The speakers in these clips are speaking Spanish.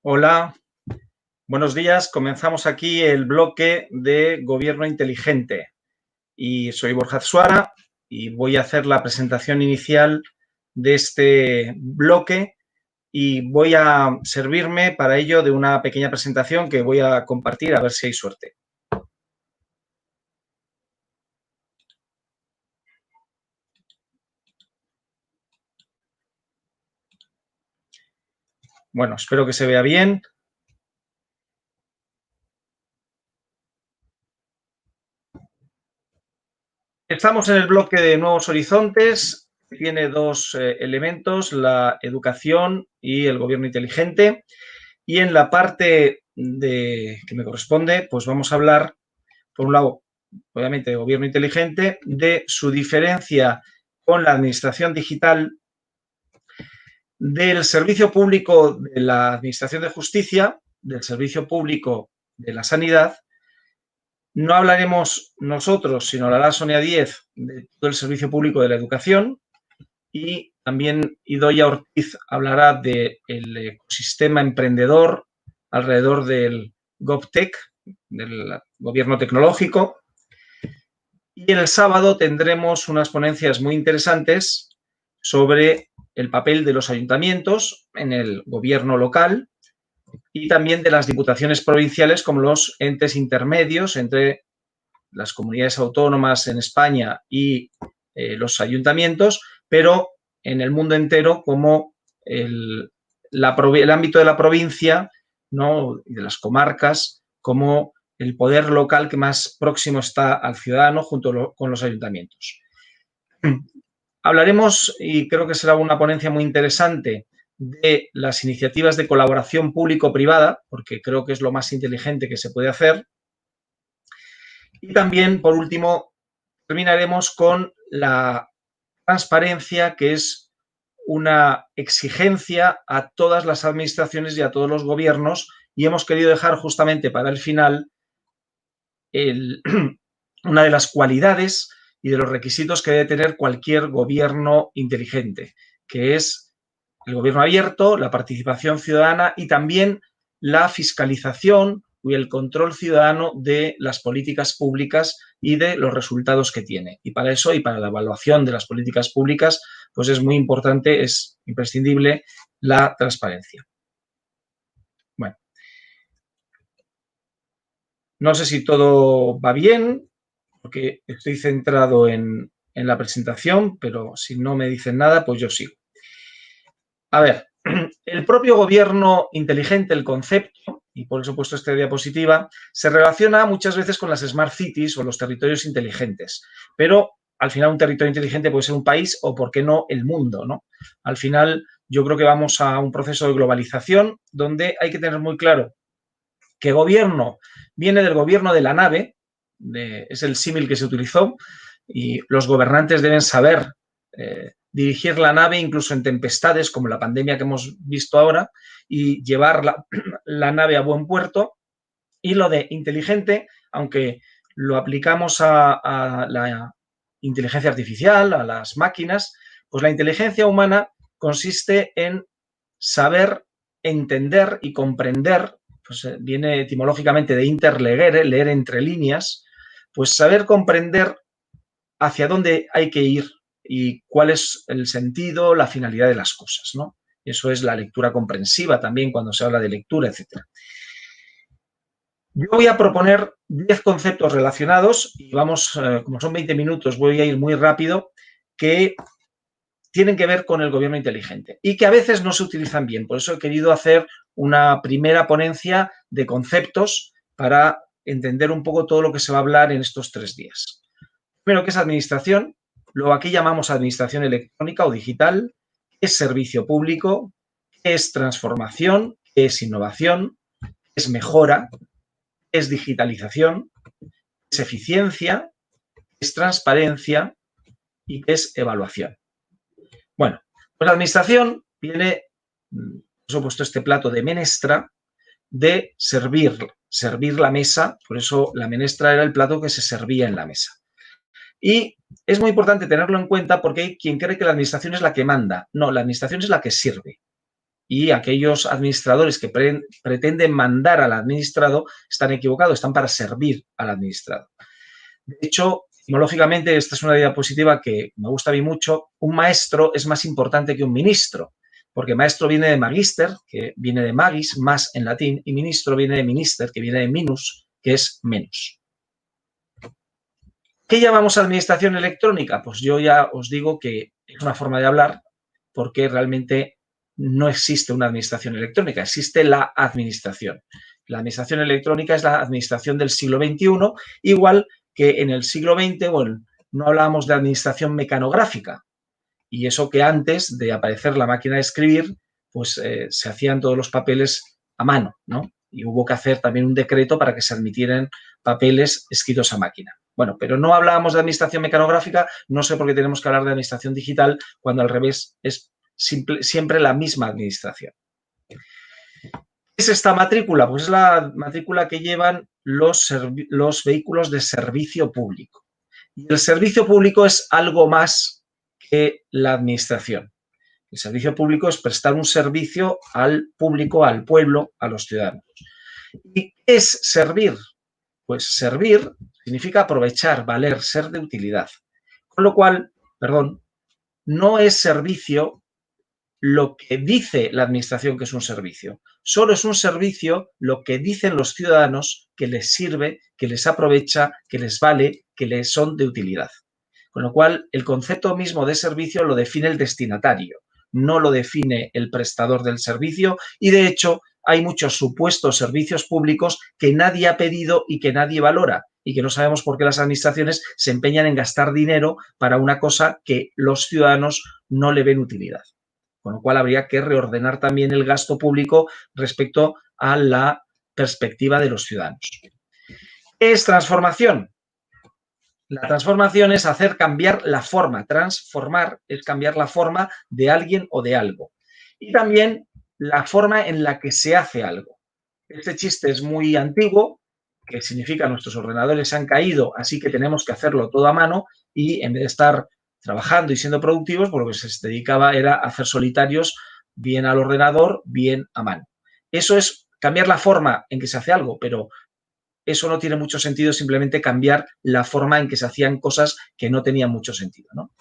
Hola, buenos días. Comenzamos aquí el bloque de Gobierno Inteligente. Y soy Borja Suara y voy a hacer la presentación inicial de este bloque y voy a servirme para ello de una pequeña presentación que voy a compartir a ver si hay suerte. Bueno, espero que se vea bien. Estamos en el bloque de Nuevos Horizontes. Tiene dos elementos, la educación y el gobierno inteligente. Y en la parte que me corresponde, pues vamos a hablar, por un lado, obviamente, de gobierno inteligente, de su diferencia con la administración digital, del servicio público de la administración de justicia, del servicio público de la sanidad. No hablaremos nosotros, sino hablará Sonia Díez de todo el servicio público de la educación, y también Idoia Ortiz hablará del ecosistema emprendedor alrededor del GovTech, del gobierno tecnológico. Y el sábado tendremos unas ponencias muy interesantes sobre el papel de los ayuntamientos en el gobierno local y también de las diputaciones provinciales como los entes intermedios entre las comunidades autónomas en España y los ayuntamientos, pero en el mundo entero como el ámbito de la provincia, ¿no?, y de las comarcas, como el poder local que más próximo está al ciudadano junto con los ayuntamientos. Hablaremos, y creo que será una ponencia muy interesante, de las iniciativas de colaboración público-privada, porque creo que es lo más inteligente que se puede hacer. Y también, por último, terminaremos con la transparencia, que es una exigencia a todas las administraciones y a todos los gobiernos, y hemos querido dejar justamente para el final una de las cualidades y de los requisitos que debe tener cualquier gobierno inteligente, que es el gobierno abierto, la participación ciudadana y también la fiscalización y el control ciudadano de las políticas públicas y de los resultados que tiene. Y para eso, y para la evaluación de las políticas públicas, pues es muy importante, es imprescindible la transparencia. Bueno, no sé si todo va bien, porque estoy centrado en la presentación, pero si no me dicen nada, pues yo sigo. A ver, el propio gobierno inteligente, el concepto, y por eso he puesto esta diapositiva, se relaciona muchas veces con las smart cities o los territorios inteligentes, pero al final un territorio inteligente puede ser un país o, ¿por qué no?, el mundo, ¿no? Al final yo creo que vamos a un proceso de globalización donde hay que tener muy claro que gobierno viene del gobierno de la nave, es el símil que se utilizó, y los gobernantes deben saber dirigir la nave incluso en tempestades como la pandemia que hemos visto ahora y llevar la nave a buen puerto. Y lo de inteligente, aunque lo aplicamos a la inteligencia artificial, a las máquinas, pues la inteligencia humana consiste en saber entender y comprender, pues viene etimológicamente de interlegere, leer entre líneas, pues saber comprender hacia dónde hay que ir y cuál es el sentido, la finalidad de las cosas, ¿no? Eso es la lectura comprensiva también cuando se habla de lectura, etc. Yo voy a proponer 10 conceptos relacionados y vamos, como son 20 minutos, voy a ir muy rápido, que tienen que ver con el gobierno inteligente y que a veces no se utilizan bien. Por eso he querido hacer una primera ponencia de conceptos para entender un poco todo lo que se va a hablar en estos 3 días. Primero, ¿qué es administración? Luego, aquí llamamos administración electrónica o digital. ¿Qué es servicio público? ¿Qué es transformación? ¿Qué es innovación? ¿Qué es mejora? ¿Qué es digitalización? ¿Qué es eficiencia? ¿Qué es transparencia? ¿Y qué es evaluación? Bueno, pues la administración viene, os he puesto este plato de menestra, de servir la mesa, por eso la menestra era el plato que se servía en la mesa. Y es muy importante tenerlo en cuenta porque hay quien cree que la administración es la que manda. No, la administración es la que sirve. y aquellos administradores que pretenden mandar al administrado están equivocados, están para servir al administrado. De hecho, etimológicamente, esta es una diapositiva que me gusta a mí mucho. Un maestro es más importante que un ministro, porque maestro viene de magister, que viene de magis, más en latín, y ministro viene de minister, que viene de minus, que es menos. ¿Qué llamamos administración electrónica? Pues yo ya os digo que es una forma de hablar, porque realmente no existe una administración electrónica, existe la administración. La administración electrónica es la administración del siglo XXI, igual que en el siglo XX, bueno, no hablábamos de administración mecanográfica, y eso que antes de aparecer la máquina de escribir, pues se hacían todos los papeles a mano, ¿no? Y hubo que hacer también un decreto para que se admitieran papeles escritos a máquina. Bueno, pero no hablábamos de administración mecanográfica, no sé por qué tenemos que hablar de administración digital cuando al revés es siempre la misma administración. ¿Qué es esta matrícula? Pues es la matrícula que llevan los vehículos de servicio público. Y el servicio público es algo más que la administración. El servicio público es prestar un servicio al público, al pueblo, a los ciudadanos. ¿Y qué es servir? Pues servir significa aprovechar, valer, ser de utilidad. Con lo cual, no es servicio lo que dice la administración que es un servicio. Solo es un servicio lo que dicen los ciudadanos que les sirve, que les aprovecha, que les vale, que les son de utilidad. Con lo cual, el concepto mismo de servicio lo define el destinatario, no lo define el prestador del servicio, y de hecho hay muchos supuestos servicios públicos que nadie ha pedido y que nadie valora, y que no sabemos por qué las administraciones se empeñan en gastar dinero para una cosa que los ciudadanos no le ven utilidad. Con lo cual habría que reordenar también el gasto público respecto a la perspectiva de los ciudadanos. ¿Qué es transformación? La transformación es hacer cambiar la forma. Transformar es cambiar la forma de alguien o de algo. Y también la forma en la que se hace algo. Este chiste es muy antiguo, que significa nuestros ordenadores se han caído, así que tenemos que hacerlo todo a mano, y en vez de estar trabajando y siendo productivos, pues lo que se dedicaba era a hacer solitarios, bien al ordenador, bien a mano. Eso es cambiar la forma en que se hace algo, pero eso no tiene mucho sentido, simplemente cambiar la forma en que se hacían cosas que no tenían mucho sentido, ¿no?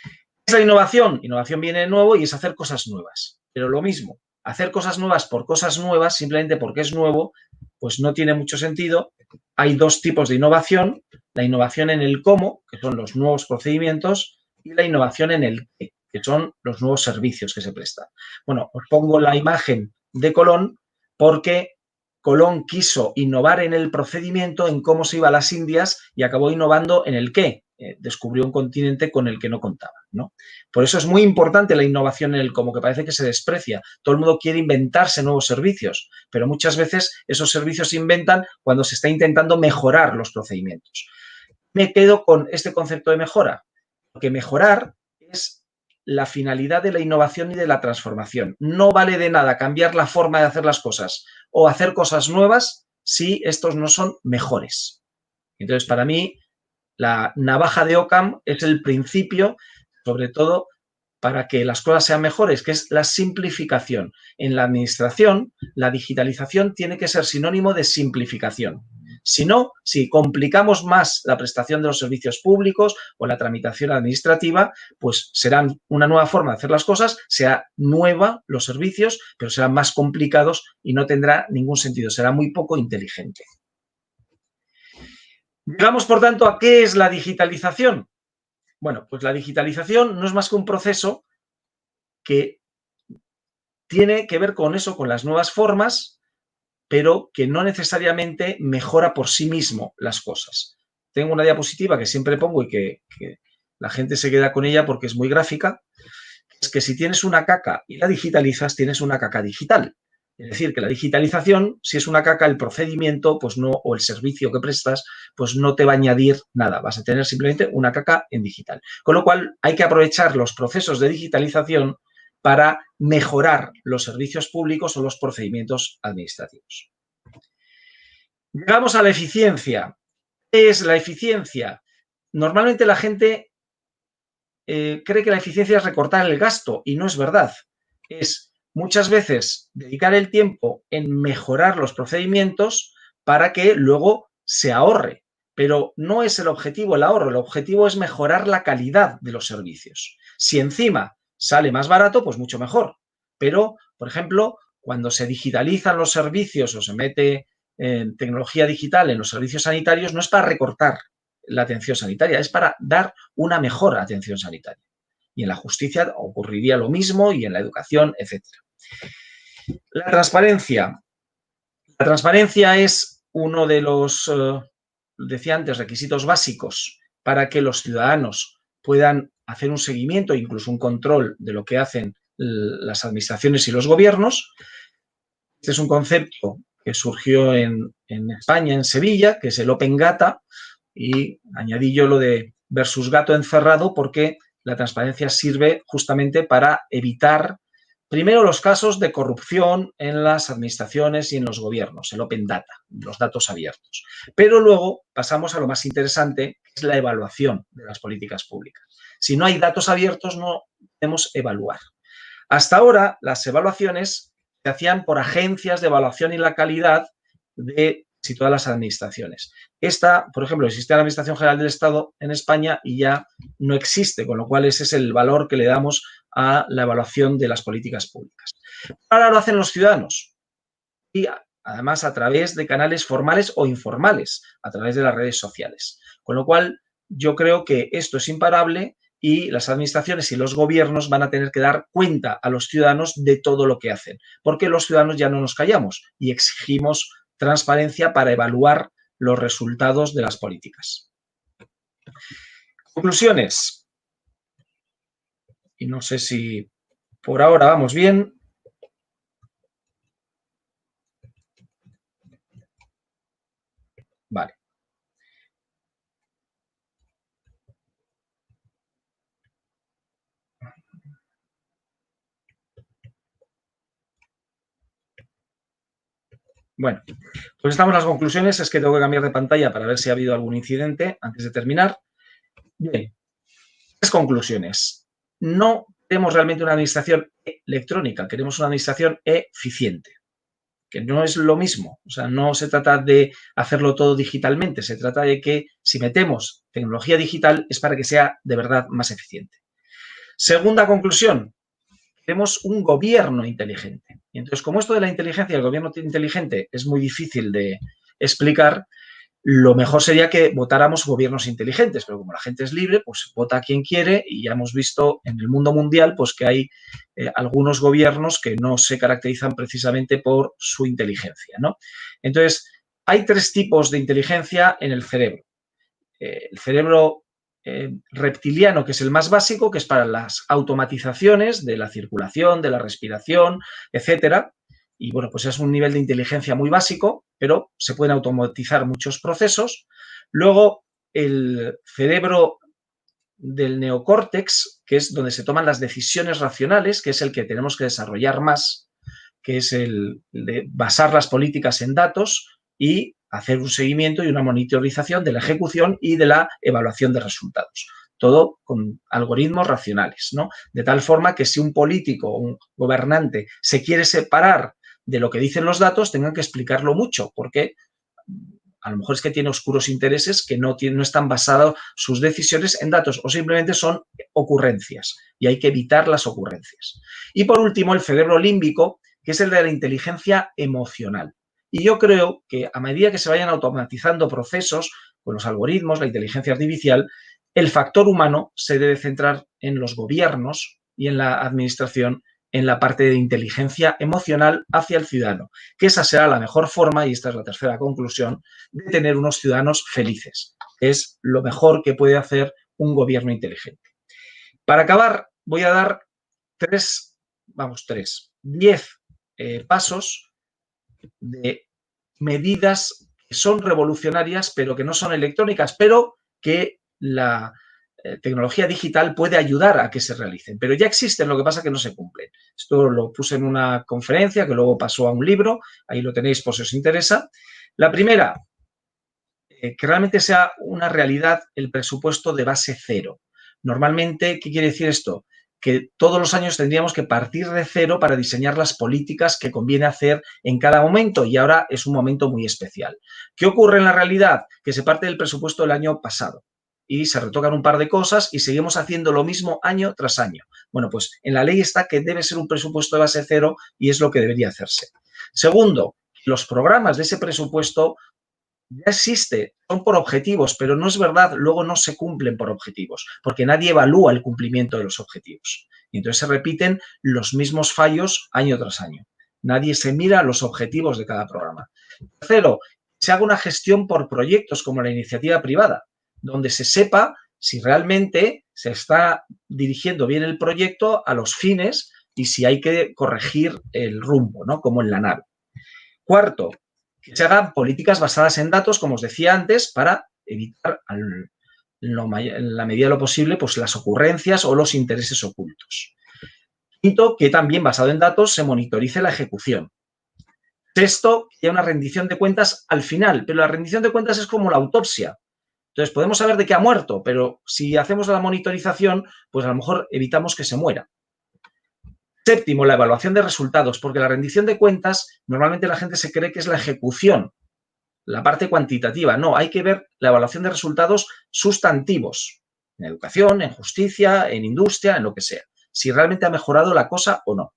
¿Qué es la innovación? Innovación viene de nuevo y es hacer cosas nuevas. Pero lo mismo, hacer cosas nuevas por cosas nuevas, simplemente porque es nuevo, pues no tiene mucho sentido. Hay dos tipos de innovación: la innovación en el cómo, que son los nuevos procedimientos, y la innovación en el qué, que son los nuevos servicios que se prestan. Bueno, os pongo la imagen de Colón porque Colón quiso innovar en el procedimiento, en cómo se iba a las Indias, y acabó innovando en el qué. Descubrió un continente con el que no contaba, ¿no? Por eso es muy importante la innovación en el cómo, que parece que se desprecia. Todo el mundo quiere inventarse nuevos servicios, pero muchas veces esos servicios se inventan cuando se está intentando mejorar los procedimientos. Me quedo con este concepto de mejora, porque mejorar es la finalidad de la innovación y de la transformación. No vale de nada cambiar la forma de hacer las cosas o hacer cosas nuevas si estos no son mejores. Entonces, para mí, la navaja de Occam es el principio, sobre todo, para que las cosas sean mejores, que es la simplificación. En la administración, la digitalización tiene que ser sinónimo de simplificación. Si no, si complicamos más la prestación de los servicios públicos o la tramitación administrativa, pues serán una nueva forma de hacer las cosas, será nueva los servicios, pero serán más complicados y no tendrá ningún sentido, será muy poco inteligente. Llegamos, por tanto, a ¿qué es la digitalización? Bueno, pues la digitalización no es más que un proceso que tiene que ver con eso, con las nuevas formas, pero que no necesariamente mejora por sí mismo las cosas. Tengo una diapositiva que siempre pongo y que la gente se queda con ella porque es muy gráfica. Es que si tienes una caca y la digitalizas, tienes una caca digital. Es decir, que la digitalización, si es una caca, el procedimiento, pues no, o el servicio que prestas, pues no te va a añadir nada. Vas a tener simplemente una caca en digital. Con lo cual, hay que aprovechar los procesos de digitalización para mejorar los servicios públicos o los procedimientos administrativos. Llegamos a la eficiencia. ¿Qué es la eficiencia? Normalmente la gente cree que la eficiencia es recortar el gasto, y no es verdad. Es muchas veces dedicar el tiempo en mejorar los procedimientos para que luego se ahorre. Pero no es el objetivo el ahorro, el objetivo es mejorar la calidad de los servicios. Si encima sale más barato, pues mucho mejor. Pero, por ejemplo, cuando se digitalizan los servicios o se mete tecnología digital en los servicios sanitarios, no es para recortar la atención sanitaria, es para dar una mejor atención sanitaria. Y en la justicia ocurriría lo mismo y en la educación, etc. La transparencia. La transparencia es uno de los, decía antes, requisitos básicos para que los ciudadanos puedan hacer un seguimiento e incluso un control de lo que hacen las administraciones y los gobiernos. Este es un concepto que surgió en España, en Sevilla, que es el Open Data, y añadí yo lo de versus gato encerrado porque la transparencia sirve justamente para evitar, primero, los casos de corrupción en las administraciones y en los gobiernos, el Open Data, los datos abiertos. Pero luego pasamos a lo más interesante, que es la evaluación de las políticas públicas. Si no hay datos abiertos, no podemos evaluar. Hasta ahora, las evaluaciones se hacían por agencias de evaluación y la calidad de casi todas las administraciones. Esta, por ejemplo, existe la Administración General del Estado en España y ya no existe, con lo cual ese es el valor que le damos a la evaluación de las políticas públicas. Ahora lo hacen los ciudadanos y además a través de canales formales o informales, a través de las redes sociales. Con lo cual yo creo que esto es imparable y las administraciones y los gobiernos van a tener que dar cuenta a los ciudadanos de todo lo que hacen, porque los ciudadanos ya no nos callamos y exigimos transparencia para evaluar los resultados de las políticas. Conclusiones. Y no sé si por ahora vamos bien. Vale. Bueno, pues estamos en las conclusiones. Es que tengo que cambiar de pantalla para ver si ha habido algún incidente antes de terminar. Bien, 3 conclusiones. No queremos realmente una administración electrónica, queremos una administración eficiente, que no es lo mismo. O sea, no se trata de hacerlo todo digitalmente, se trata de que si metemos tecnología digital es para que sea de verdad más eficiente. Segunda conclusión, queremos un gobierno inteligente. Y entonces, como esto de la inteligencia y el gobierno inteligente es muy difícil de explicar, lo mejor sería que votáramos gobiernos inteligentes, pero como la gente es libre, pues vota a quien quiere y ya hemos visto en el mundo mundial pues que hay algunos gobiernos que no se caracterizan precisamente por su inteligencia, ¿no? Entonces, hay 3 tipos de inteligencia en el cerebro. El cerebro reptiliano, que es el más básico, que es para las automatizaciones de la circulación, de la respiración, etcétera. Y bueno, pues es un nivel de inteligencia muy básico, pero se pueden automatizar muchos procesos. Luego, el cerebro del neocórtex, que es donde se toman las decisiones racionales, que es el que tenemos que desarrollar más, que es el de basar las políticas en datos y hacer un seguimiento y una monitorización de la ejecución y de la evaluación de resultados. Todo con algoritmos racionales, ¿no? De tal forma que si un político o un gobernante se quiere separar de lo que dicen los datos, tengan que explicarlo mucho, porque a lo mejor es que tiene oscuros intereses que no están basados sus decisiones en datos o simplemente son ocurrencias y hay que evitar las ocurrencias. Y por último, el cerebro límbico, que es el de la inteligencia emocional. Y yo creo que a medida que se vayan automatizando procesos con los algoritmos, la inteligencia artificial, el factor humano se debe centrar en los gobiernos y en la administración en la parte de inteligencia emocional hacia el ciudadano, que esa será la mejor forma, y esta es la tercera conclusión, de tener unos ciudadanos felices. Es lo mejor que puede hacer un gobierno inteligente. Para acabar, voy a dar 10 pasos de medidas que son revolucionarias, pero que no son electrónicas, pero que la tecnología digital puede ayudar a que se realicen, pero ya existen, lo que pasa es que no se cumplen. Esto lo puse en una conferencia que luego pasó a un libro, ahí lo tenéis por si os interesa. La primera, que realmente sea una realidad el presupuesto de base cero. Normalmente, ¿qué quiere decir esto? que todos los años tendríamos que partir de cero para diseñar las políticas que conviene hacer en cada momento y ahora es un momento muy especial. ¿Qué ocurre en la realidad? Que se parte del presupuesto del año pasado y se retocan un par de cosas y seguimos haciendo lo mismo año tras año. Bueno, pues en la ley está que debe ser un presupuesto de base cero y es lo que debería hacerse. Segundo, los programas de ese presupuesto ya existe, son por objetivos, pero no es verdad, luego no se cumplen por objetivos, porque nadie evalúa el cumplimiento de los objetivos. Y entonces se repiten los mismos fallos año tras año. Nadie se mira los objetivos de cada programa. Tercero, se haga una gestión por proyectos como la iniciativa privada, donde se sepa si realmente se está dirigiendo bien el proyecto a los fines y si hay que corregir el rumbo, ¿no? Como en la nave. Cuarto, que se hagan políticas basadas en datos, como os decía antes, para evitar en la medida de lo posible pues, las ocurrencias o los intereses ocultos. Quinto, que también basado en datos se monitorice la ejecución. Sexto, que haya una rendición de cuentas al final, pero la rendición de cuentas es como la autopsia. Entonces, podemos saber de qué ha muerto, pero si hacemos la monitorización, pues a lo mejor evitamos que se muera. Séptimo, la evaluación de resultados, porque la rendición de cuentas, normalmente la gente se cree que es la ejecución, la parte cuantitativa. No, hay que ver la evaluación de resultados sustantivos, en educación, en justicia, en industria, en lo que sea, si realmente ha mejorado la cosa o no.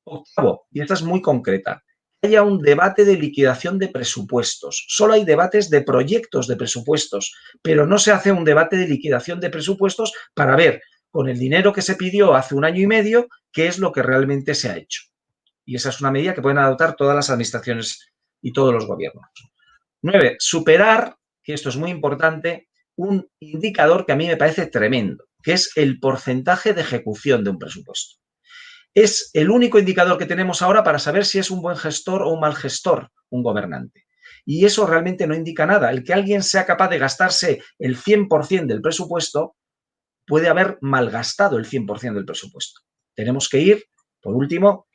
Octavo, y esta es muy concreta, que haya un debate de liquidación de presupuestos. Solo hay debates de proyectos de presupuestos, pero no se hace un debate de liquidación de presupuestos para ver con el dinero que se pidió hace un año y medio qué es lo que realmente se ha hecho. Y esa es una medida que pueden adoptar todas las administraciones y todos los gobiernos. 9. Superar, que esto es muy importante, un indicador que a mí me parece tremendo, que es el porcentaje de ejecución de un presupuesto. Es el único indicador que tenemos ahora para saber si es un buen gestor o un mal gestor, un gobernante. Y eso realmente no indica nada. El que alguien sea capaz de gastarse el 100% del presupuesto puede haber malgastado el 100% del presupuesto. Tenemos que ir, por último,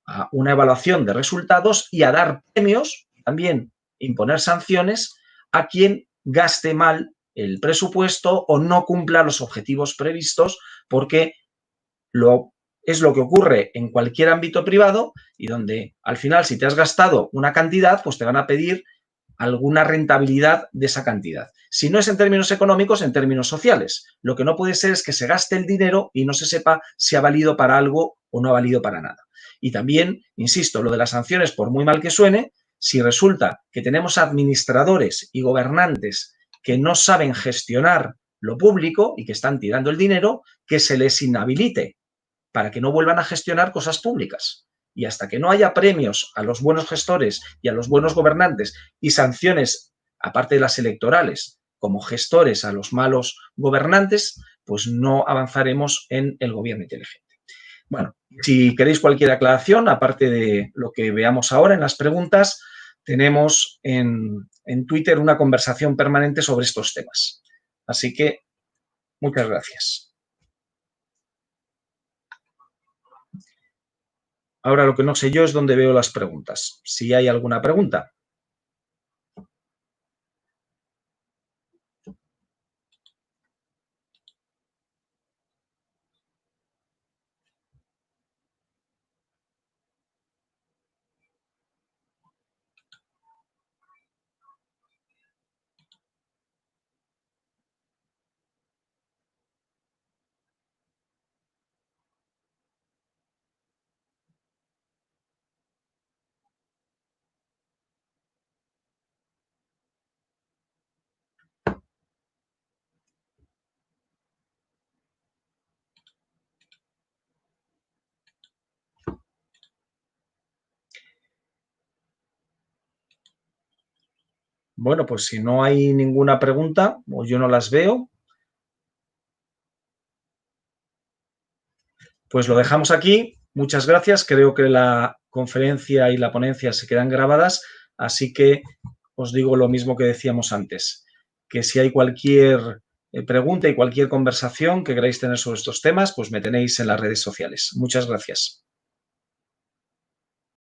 a una evaluación de resultados y a dar premios, también imponer sanciones a quien gaste mal el presupuesto o no cumpla los objetivos previstos, porque es lo que ocurre en cualquier ámbito privado y donde al final si te has gastado una cantidad, pues te van a pedir alguna rentabilidad de esa cantidad. Si no es en términos económicos, en términos sociales. Lo que no puede ser es que se gaste el dinero y no se sepa si ha valido para algo o no ha valido para nada. Y también, insisto, lo de las sanciones, por muy mal que suene, si resulta que tenemos administradores y gobernantes que no saben gestionar lo público y que están tirando el dinero, que se les inhabilite para que no vuelvan a gestionar cosas públicas. Y hasta que no haya premios a los buenos gestores y a los buenos gobernantes y sanciones, aparte de las electorales, como gestores a los malos gobernantes, pues no avanzaremos en el gobierno inteligente. Bueno, si queréis cualquier aclaración, aparte de lo que veamos ahora en las preguntas, tenemos en Twitter una conversación permanente sobre estos temas. Así que, muchas gracias. Ahora lo que no sé yo es dónde veo las preguntas. Si hay alguna pregunta. Bueno, pues si no hay ninguna pregunta o yo no las veo, pues lo dejamos aquí. Muchas gracias. Creo que la conferencia y la ponencia se quedan grabadas, así que os digo lo mismo que decíamos antes, que si hay cualquier pregunta y cualquier conversación que queráis tener sobre estos temas, pues me tenéis en las redes sociales. Muchas gracias.